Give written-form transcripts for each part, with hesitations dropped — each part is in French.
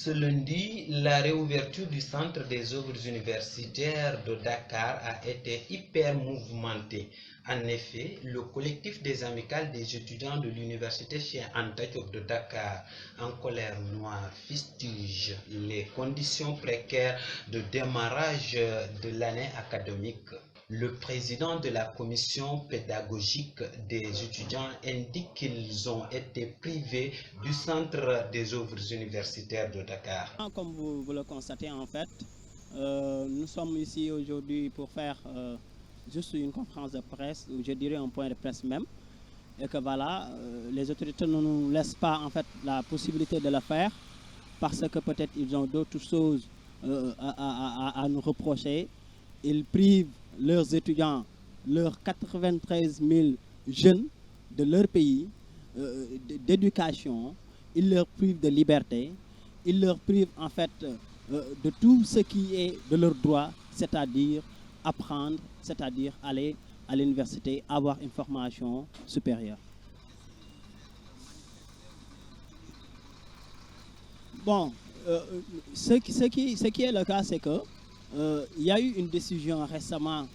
Ce lundi, la réouverture du centre des œuvres universitaires de Dakar a été hyper mouvementée. En effet, le collectif des amicales des étudiants de l'université Cheikh Anta Diop de Dakar, en colère noire, fustige les conditions précaires de démarrage de l'année académique. Le président de la commission pédagogique des étudiants indique qu'ils ont été privés du centre des œuvres universitaires de Dakar. Comme vous le constatez, en fait, nous sommes ici aujourd'hui pour faire juste une conférence de presse, ou je dirais un point de presse même, et que voilà, les autorités ne nous laissent pas en fait la possibilité de le faire, parce que peut-être ils ont d'autres choses à nous reprocher. Ils privent leurs étudiants, leurs 93 000 jeunes de leur pays, d'éducation, ils leur privent de liberté, ils leur privent en fait de tout ce qui est de leur droit, c'est-à-dire apprendre, c'est-à-dire aller à l'université, avoir une formation supérieure. Bon, ce qui est le cas, c'est que il y a eu une décision récemment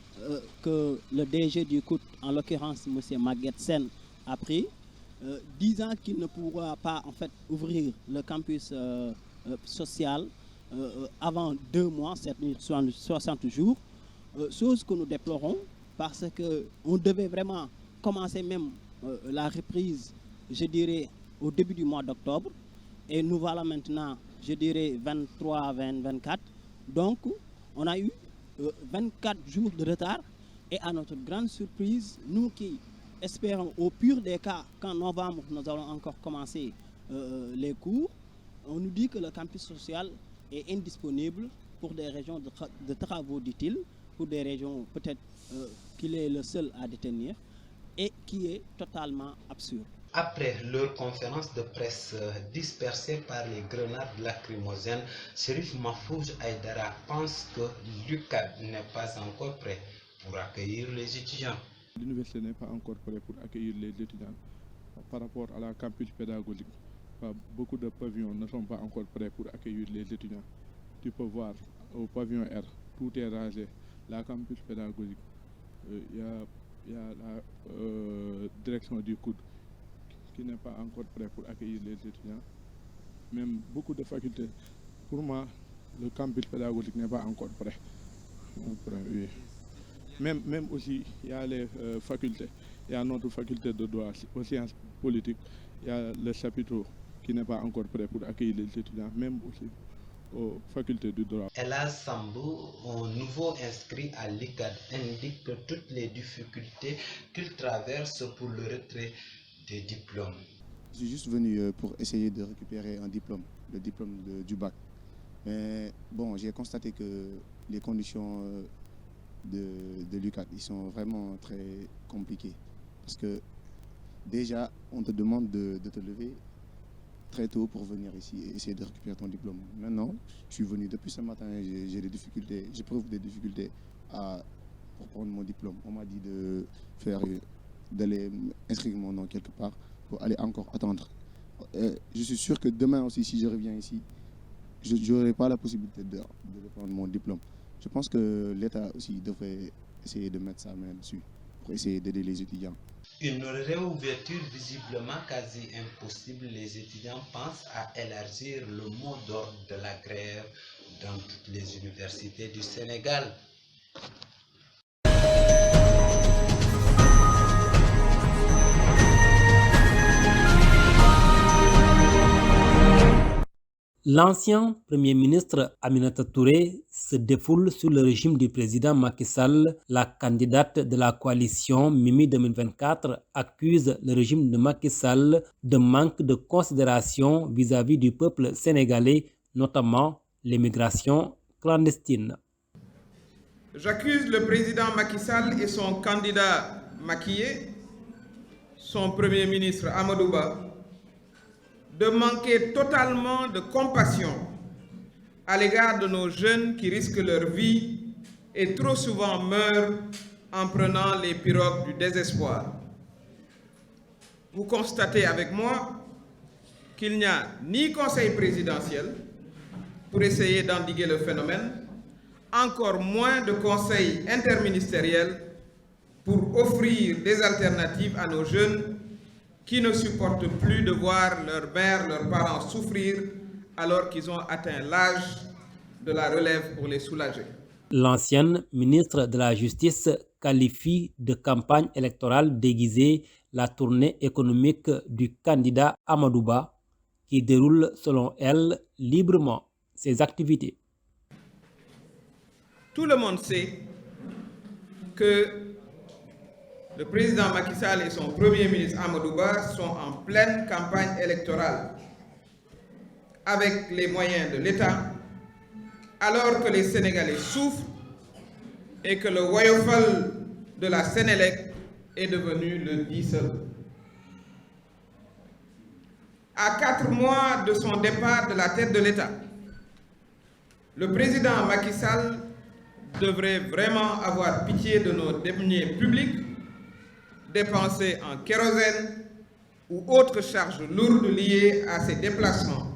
que le DG du COUD, en l'occurrence M. Maguette Sen, a pris, disant qu'il ne pourra pas en fait ouvrir le campus social avant 2 mois, c'est-à-dire 60 jours, chose que nous déplorons parce qu'on devait vraiment commencer même la reprise, je dirais, au début du mois d'octobre, et nous voilà maintenant, je dirais, 23, 20, 24. Donc, on a eu 24 jours de retard, et à notre grande surprise, nous qui espérons au pire des cas qu'en novembre, nous allons encore commencer les cours, on nous dit que le campus social est indisponible pour des régions de travaux, dit-il, pour des régions peut-être qu'il est le seul à détenir, et qui est totalement absurde. Après leur conférence de presse dispersée par les grenades lacrymogènes, Chérif Mahfouz Aïdara pense que l'UCAD n'est pas encore prêt pour accueillir les étudiants. L'université n'est pas encore prête pour accueillir les étudiants. Par rapport à la campus pédagogique, beaucoup de pavillons ne sont pas encore prêts pour accueillir les étudiants. Tu peux voir au pavillon R, tout est rasé. La campus pédagogique, il y a la direction du COUD qui n'est pas encore prêt pour accueillir les étudiants. Même beaucoup de facultés. Pour moi, le campus pédagogique n'est pas encore prêt. Oui. Même aussi, il y a les facultés. Il y a notre faculté de droit, aux sciences politiques. Il y a le chapitre qui n'est pas encore prêt pour accueillir les étudiants, même aussi aux facultés du droit. Ella Sambou, un nouveau inscrit à l'ICAD, indique toutes les difficultés qu'il traverse pour le retrait des diplômes. Je suis juste venu pour essayer de récupérer un diplôme, le diplôme du bac. Mais bon, j'ai constaté que les conditions de l'UCAD, ils sont vraiment très compliquées. Parce que déjà, on te demande de te lever très tôt pour venir ici et essayer de récupérer ton diplôme. Maintenant, je suis venu depuis ce matin, j'ai des difficultés, j'éprouve des difficultés pour prendre mon diplôme. On m'a dit d'aller inscrire mon nom quelque part pour aller encore attendre. Je suis sûr que demain aussi, si je reviens ici, je n'aurai pas la possibilité de prendre mon diplôme. Je pense que l'État aussi devrait essayer de mettre sa main dessus pour essayer d'aider les étudiants. Une réouverture visiblement quasi impossible, les étudiants pensent à élargir le mot d'ordre de la grève dans toutes les universités du Sénégal. L'ancien Premier ministre Aminata Touré se défoule sur le régime du président Macky Sall. La candidate de la coalition Mimi 2024 accuse le régime de Macky Sall de manque de considération vis-à-vis du peuple sénégalais, notamment l'immigration clandestine. J'accuse le président Macky Sall et son candidat maquillé, son Premier ministre Amadou Ba, de manquer totalement de compassion à l'égard de nos jeunes qui risquent leur vie et trop souvent meurent en prenant les pirogues du désespoir. Vous constatez avec moi qu'il n'y a ni conseil présidentiel, pour essayer d'endiguer le phénomène, encore moins de conseils interministériels pour offrir des alternatives à nos jeunes qui ne supportent plus de voir leur mère, leurs parents souffrir alors qu'ils ont atteint l'âge de la relève pour les soulager. L'ancienne ministre de la Justice qualifie de campagne électorale déguisée la tournée économique du candidat Amadou Ba, qui déroule selon elle librement ses activités. Tout le monde sait que le président Macky Sall et son premier ministre Amadou Ba sont en pleine campagne électorale avec les moyens de l'État, alors que les Sénégalais souffrent et que le Woyofal de la Sénélec est devenu le Diesel. À 4 mois de son départ de la tête de l'État, le président Macky Sall devrait vraiment avoir pitié de nos deniers publics dépensés en kérosène ou autres charges lourdes liées à ces déplacements.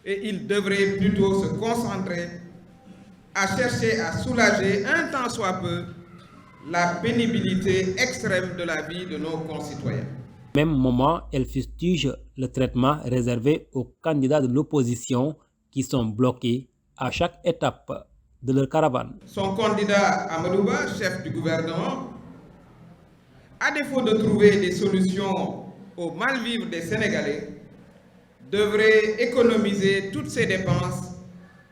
Et il devrait plutôt se concentrer à chercher à soulager un tant soit peu la pénibilité extrême de la vie de nos concitoyens. Au même moment, elle fustige le traitement réservé aux candidats de l'opposition qui sont bloqués à chaque étape de leur caravane. Son candidat Amadou Ba, chef du gouvernement, à défaut de trouver des solutions au mal-vivre des Sénégalais, devrait économiser toutes ses dépenses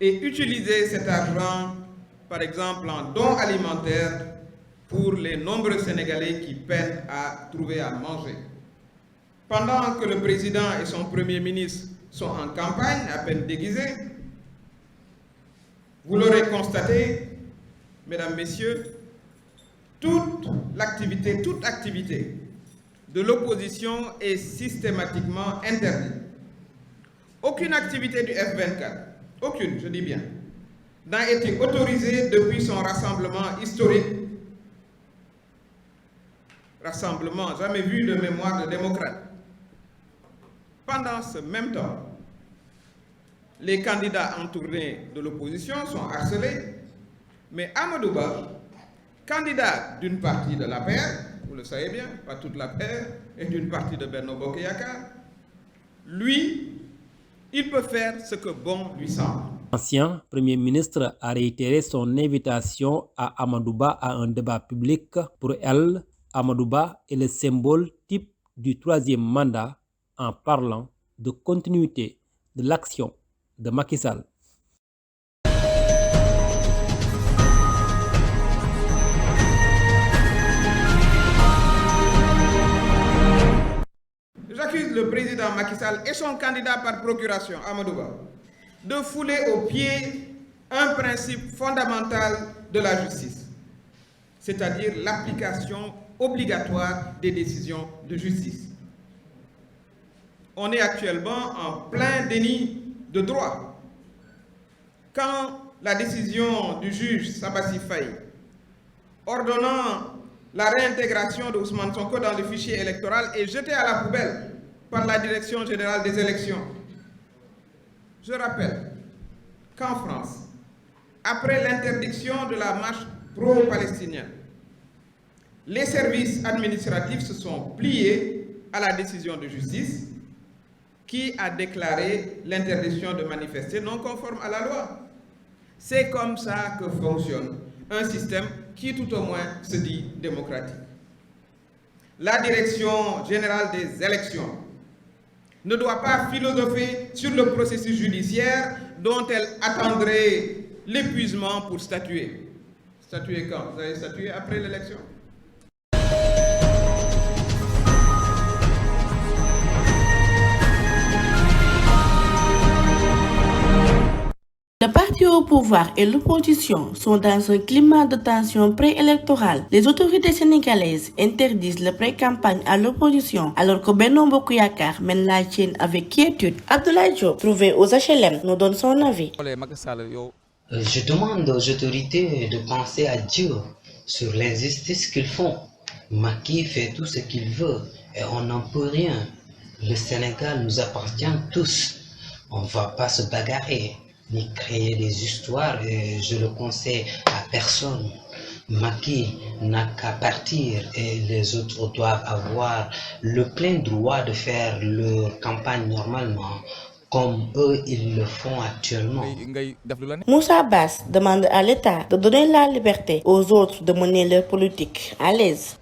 et utiliser cet argent, par exemple en dons alimentaires, pour les nombreux Sénégalais qui peinent à trouver à manger. Pendant que le président et son premier ministre sont en campagne, à peine déguisés, vous l'aurez constaté, mesdames, messieurs, toute activité de l'opposition est systématiquement interdite. Aucune activité du F24, aucune, je dis bien, n'a été autorisée depuis son rassemblement historique. Rassemblement jamais vu de mémoire de démocrate. Pendant ce même temps, les candidats en tournée de l'opposition sont harcelés, mais Amadou Ba, candidat d'une partie de l'APR, vous le savez bien, pas toute l'APR, et d'une partie de Benno Bokk Yakaar, lui, il peut faire ce que bon lui semble. L'ancien Premier ministre a réitéré son invitation à Amadou Ba à un débat public. Pour elle, Amadou Ba est le symbole type du troisième mandat en parlant de continuité de l'action de Macky Sall. J'accuse le président Macky Sall et son candidat par procuration, Amadou Ba, de fouler aux pieds un principe fondamental de la justice, c'est-à-dire l'application obligatoire des décisions de justice. On est actuellement en plein déni de droit. Quand la décision du juge Sabassi Faye ordonnant la réintégration de Ousmane Sonko dans le fichier électoral est jetée à la poubelle par la Direction générale des élections. Je rappelle qu'en France, après l'interdiction de la marche pro-palestinienne, les services administratifs se sont pliés à la décision de justice qui a déclaré l'interdiction de manifester non conforme à la loi. C'est comme ça que fonctionne un système qui tout au moins se dit démocratique. La Direction générale des élections ne doit pas philosopher sur le processus judiciaire dont elle attendrait l'épuisement pour statuer. Statuer quand? Vous allez statuer après l'élection? Le parti au pouvoir et l'opposition sont dans un climat de tension préélectorale. Les autorités sénégalaises interdisent la pré-campagne à l'opposition alors que Benno Bokk Yakaar mène la tienne avec quiétude. Abdoulaye Diop, trouvé aux HLM, nous donne son avis. Je demande aux autorités de penser à Dieu sur l'injustice qu'ils font. Macky fait tout ce qu'il veut et on n'en peut rien. Le Sénégal nous appartient tous. On ne va pas se bagarrer. ni créer des histoires et je le conseille à personne. Macky n'a qu'à partir et les autres doivent avoir le plein droit de faire leur campagne normalement, comme eux ils le font actuellement. Moussa Bass demande à l'État de donner la liberté aux autres de mener leur politique à l'aise.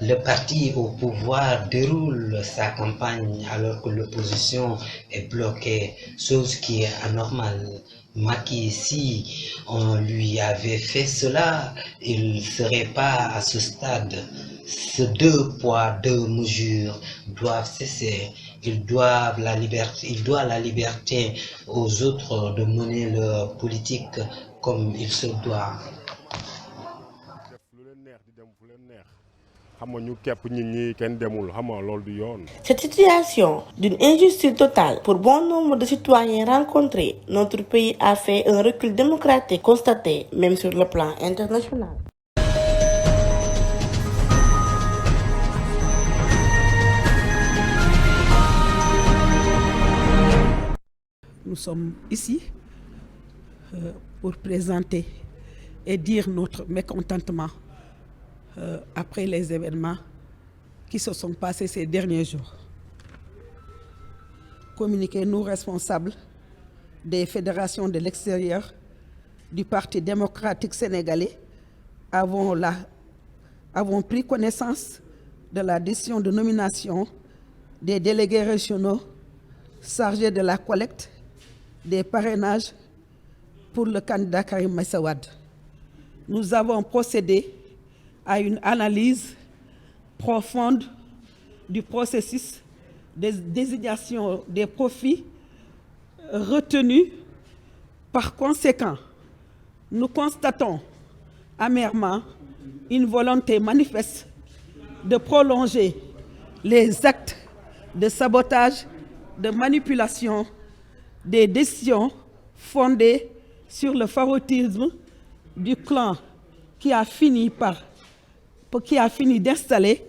Le parti au pouvoir déroule sa campagne alors que l'opposition est bloquée, chose qui est anormale. Macky, si on lui avait fait cela, il ne serait pas à ce stade. Ces 2 poids, 2 mesures doivent cesser. Il doit la liberté aux autres de mener leur politique comme il se doit. Cette situation d'une injustice totale pour bon nombre de citoyens rencontrés, notre pays a fait un recul démocratique constaté même sur le plan international. Nous sommes ici pour présenter et dire notre mécontentement après les événements qui se sont passés ces derniers jours. Communiquer, nous responsables des fédérations de l'extérieur du Parti démocratique sénégalais avons pris connaissance de la décision de nomination des délégués régionaux chargés de la collecte des parrainages pour le candidat Karim Meïssa Wade. Nous avons procédé à une analyse profonde du processus de désignation des profils retenus. Par conséquent, nous constatons amèrement une volonté manifeste de prolonger les actes de sabotage, de manipulation des décisions fondées sur le favoritisme du clan qui a fini d'installer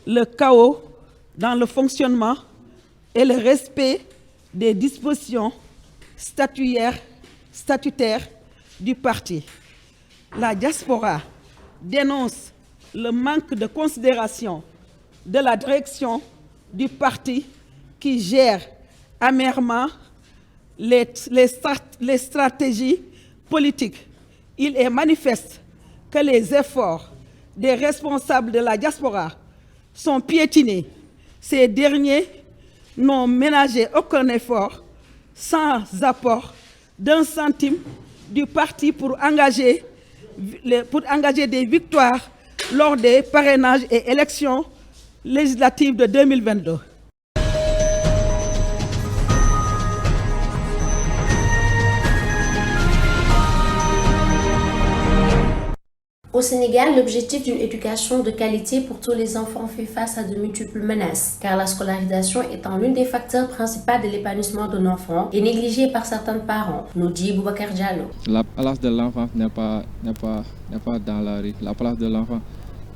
le chaos dans le fonctionnement et le respect des dispositions statutaires du parti. La diaspora dénonce le manque de considération de la direction du parti qui gère amèrement les stratégies politiques. Il est manifeste que les efforts des responsables de la diaspora sont piétinés. Ces derniers n'ont ménagé aucun effort sans apport d'un centime du parti pour engager des victoires lors des parrainages et élections législatives de 2022. Au Sénégal, l'objectif d'une éducation de qualité pour tous les enfants fait face à de multiples menaces, car la scolarisation étant l'un des facteurs principaux de l'épanouissement d'un enfant est négligée par certains parents, nous dit Boubacar Diallo. La place de l'enfant n'est pas dans la rue. La place de l'enfant,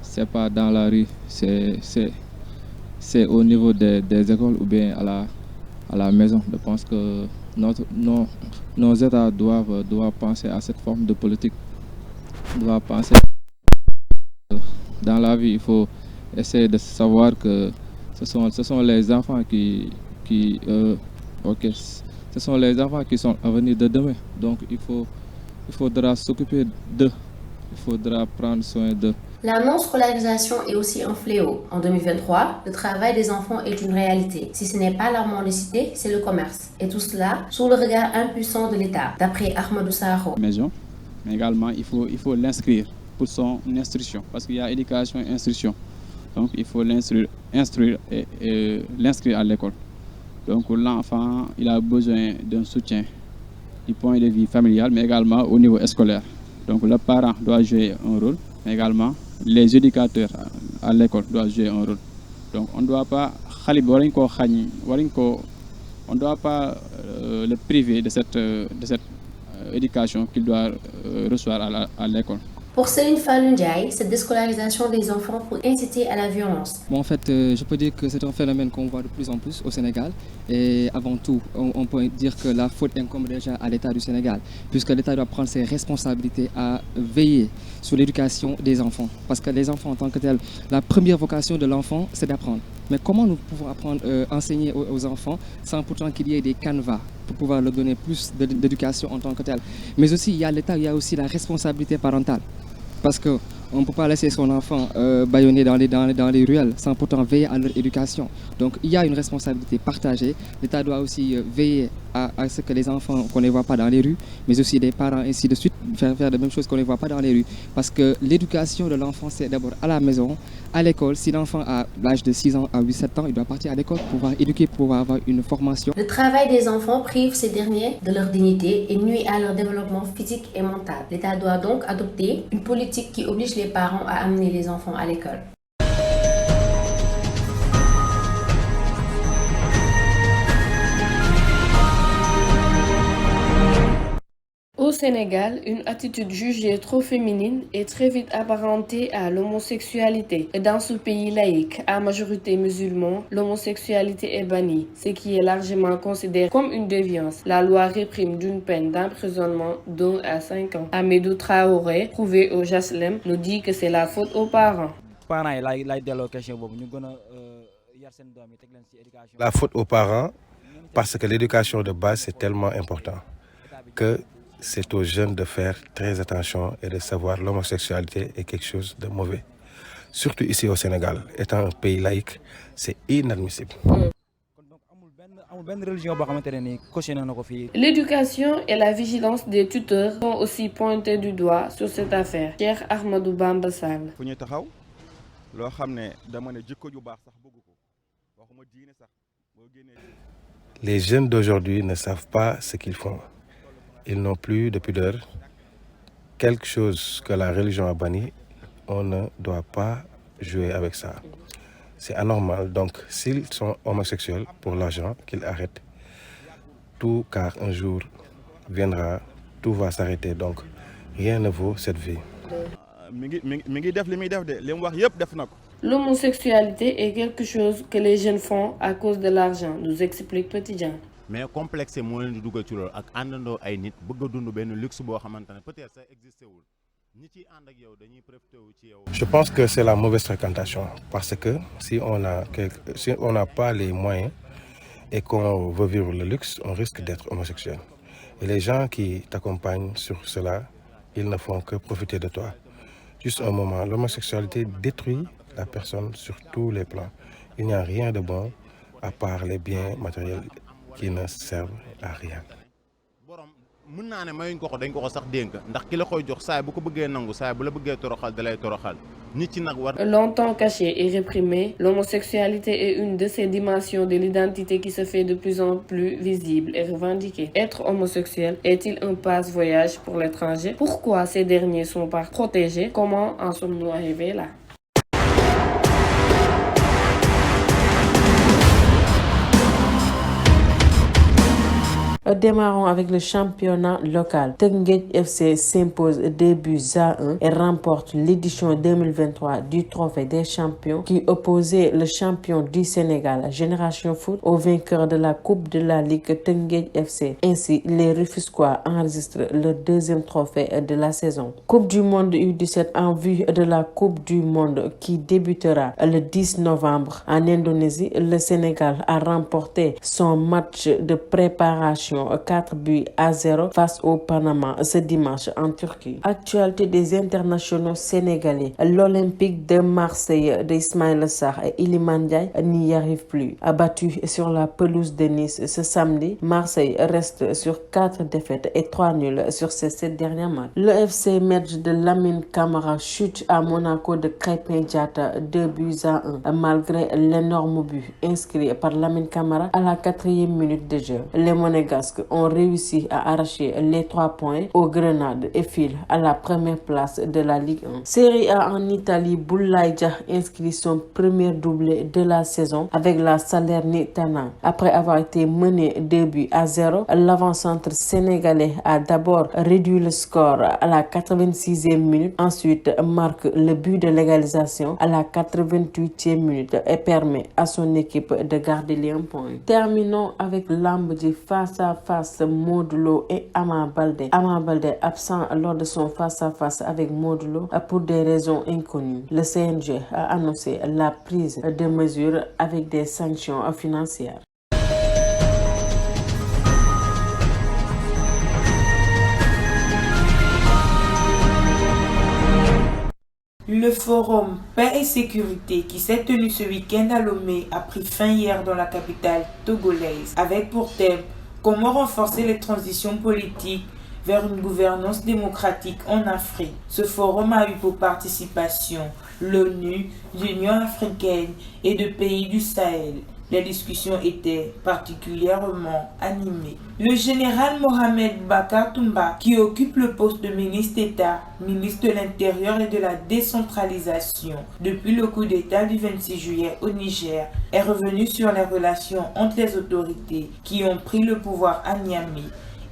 c'est pas dans la rue, c'est au niveau des écoles ou bien à la maison. Je pense que nos États doivent penser à cette forme de politique. Doit penser dans la vie, il faut essayer de savoir que ce sont les enfants ce sont les enfants qui sont à venir de demain. Donc il faudra s'occuper d'eux, il faudra prendre soin d'eux. La non-scolarisation est aussi un fléau. En 2023, le travail des enfants est une réalité. Si ce n'est pas la mendicité, c'est le commerce. Et tout cela sous le regard impuissant de l'État, d'après Ahmadou Sakho. Mais également, il faut l'inscrire pour son instruction, parce qu'il y a éducation et instruction. Donc, il faut l'instruire et l'inscrire à l'école. Donc, l'enfant, il a besoin d'un soutien du point de vue familial, mais également au niveau scolaire. Donc, le parent doit jouer un rôle, mais également les éducateurs à l'école doivent jouer un rôle. Donc, on ne doit pas le priver de cette éducation qu'il doit recevoir à l'école. Pour Céline Falundiaï, cette déscolarisation des enfants peut inciter à la violence. Bon, en fait, je peux dire que c'est un phénomène qu'on voit de plus en plus au Sénégal. Et avant tout, on peut dire que la faute incombe déjà à l'État du Sénégal, puisque l'État doit prendre ses responsabilités à veiller sur l'éducation des enfants. Parce que les enfants en tant que tels, la première vocation de l'enfant, c'est d'apprendre. Mais comment nous pouvons apprendre, enseigner aux enfants sans pourtant qu'il y ait des canevas pour pouvoir leur donner plus d'éducation en tant que tel. Mais aussi, il y a l'État, il y a aussi la responsabilité parentale. Parce qu'on ne peut pas laisser son enfant bâillonner dans les ruelles sans pourtant veiller à leur éducation. Donc il y a une responsabilité partagée. L'État doit aussi veiller à ce que les enfants, qu'on ne les voit pas dans les rues, mais aussi les parents, ainsi de suite, faire de même chose qu'on ne les voit pas dans les rues. Parce que l'éducation de l'enfant, c'est d'abord à la maison, à l'école. Si l'enfant a l'âge de 6 ans à 8-7 ans, il doit partir à l'école pour pouvoir éduquer, pour pouvoir avoir une formation. Le travail des enfants prive ces derniers de leur dignité et nuit à leur développement physique et mental. L'État doit donc adopter une politique qui oblige les parents à amener les enfants à l'école. Au Sénégal, une attitude jugée trop féminine est très vite apparentée à l'homosexualité. Dans ce pays laïque, à majorité musulman, l'homosexualité est bannie, ce qui est largement considéré comme une déviance. La loi réprime d'une peine d'emprisonnement d'1 à 5 ans. Amédou Traoré, prouvé au JASLEM, nous dit que c'est la faute aux parents. La faute aux parents, parce que l'éducation de base c'est tellement important que c'est aux jeunes de faire très attention et de savoir l'homosexualité est quelque chose de mauvais. Surtout ici au Sénégal, étant un pays laïque, c'est inadmissible. L'éducation et la vigilance des tuteurs sont aussi pointés du doigt sur cette affaire. Cheikh Ahmadou Bamba Sall. Les jeunes d'aujourd'hui ne savent pas ce qu'ils font. Ils n'ont plus de pudeur. Quelque chose que la religion a banni, on ne doit pas jouer avec ça. C'est anormal. Donc, s'ils sont homosexuels pour l'argent, qu'ils arrêtent tout, car un jour viendra, tout va s'arrêter. Donc, rien ne vaut cette vie. L'homosexualité est quelque chose que les jeunes font à cause de l'argent, nous explique Petitjean. Mais complexe moo leen di dugal ci loolu ak àndandoo ay nit bëgg a dund benn luxe boo xamante ne peut-être ça existé wul ñi ciy ànd ak yow dañuy profité wu ci yow. Je pense que c'est la mauvaise fréquentation parce que si on n'a pas les moyens et qu'on veut vivre le luxe, on risque d'être homosexuel. Et les gens qui t'accompagnent sur cela, ils ne font que profiter de toi. Juste un moment, l'homosexualité détruit la personne sur tous les plans. Il n'y a rien de bon à part les biens matériels qui ne servent à rien. mën naa ne mayuñ ko dañ ko sax dénk ndax ki la koy jox saay bu ko bëggee nangu saay bu la bëggee toroxal dalay toroxal nit ci nag war. Longtemps cachée et réprimée, l'homosexualité est une de ces dimensions de l'identité qui se fait de plus en plus visible et revendiquée. Être homosexuel est-il un passe-voyage pour l'étranger? Pourquoi ces derniers sont pas protégés? Comment en sommes-nous arrivés là? Démarrons avec le championnat local. Teungueth FC s'impose 2 buts à 1 et remporte l'édition 2023 du Trophée des champions qui opposait le champion du Sénégal, Génération Foot, au vainqueur de la Coupe de la Ligue Teungueth FC. Ainsi, les Rufisquois enregistrent le 2e trophée de la saison. Coupe du Monde U17 en vue de la Coupe du Monde qui débutera le 10 novembre en Indonésie. Le Sénégal a remporté son match de préparation 4 buts à 0 face au Panama ce dimanche en Turquie. Actualité des internationaux sénégalais. L'Olympique de Marseille d'Ismaïla Sarr et Iliman Ndiaye n'y arrive plus. Abattu sur la pelouse de Nice ce samedi, Marseille reste sur 4 défaites et 3 nuls sur ses 7 derniers matchs. Le FC Metz de Lamine Camara chute à Monaco de Krépin Diatta 2 buts à 1 malgré l'énorme but inscrit par Lamine Camara à la 4e minute de jeu. Les Monégasques Basques ont réussi à arracher les 3 points aux Grenades et filent à la première place de la Ligue 1. Série A en Italie, Boulaye Dia inscrit son premier doublé de la saison avec la Salernitana. Après avoir été mené 2-0, l'avant-centre sénégalais a d'abord réduit le score à la 86e minute, ensuite marque le but de l'égalisation à la 88e minute et permet à son équipe de garder les 1 point. Terminons avec lamb du face-à-face Modou Lo et Ama Baldé. Ama Baldé absent lors de son face-à-face avec Modou Lo pour des raisons inconnues. Le CNG a annoncé la prise de mesures avec des sanctions financières. Le forum Paix et Sécurité qui s'est tenu ce week-end à Lomé a pris fin hier dans la capitale togolaise avec pour thème comment renforcer les transitions politiques vers une gouvernance démocratique en Afrique. Ce forum a eu pour participation l'ONU, l'Union africaine et de pays du Sahel. Les discussions étaient particulièrement animées. Le général Mohamed Bakar Toumba, qui occupe le poste de ministre d'État, ministre de l'Intérieur et de la décentralisation depuis le coup d'État du 26 juillet au Niger, est revenu sur les relations entre les autorités qui ont pris le pouvoir à Niamey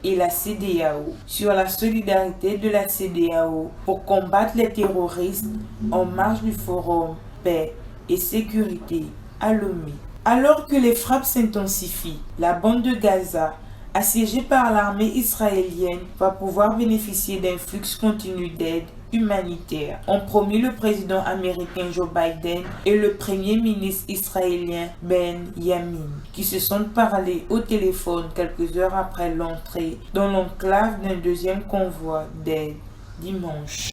et la CEDEAO, sur la solidarité de la CEDEAO pour combattre les terroristes en marge du forum Paix et Sécurité à Lomé. Alors que les frappes s'intensifient, la bande de Gaza, assiégée par l'armée israélienne, va pouvoir bénéficier d'un flux continu d'aide humanitaire, ont promis le président américain Joe Biden et le premier ministre israélien Benjamin, qui se sont parlé au téléphone quelques heures après l'entrée dans l'enclave d'un deuxième convoi d'aide dimanche.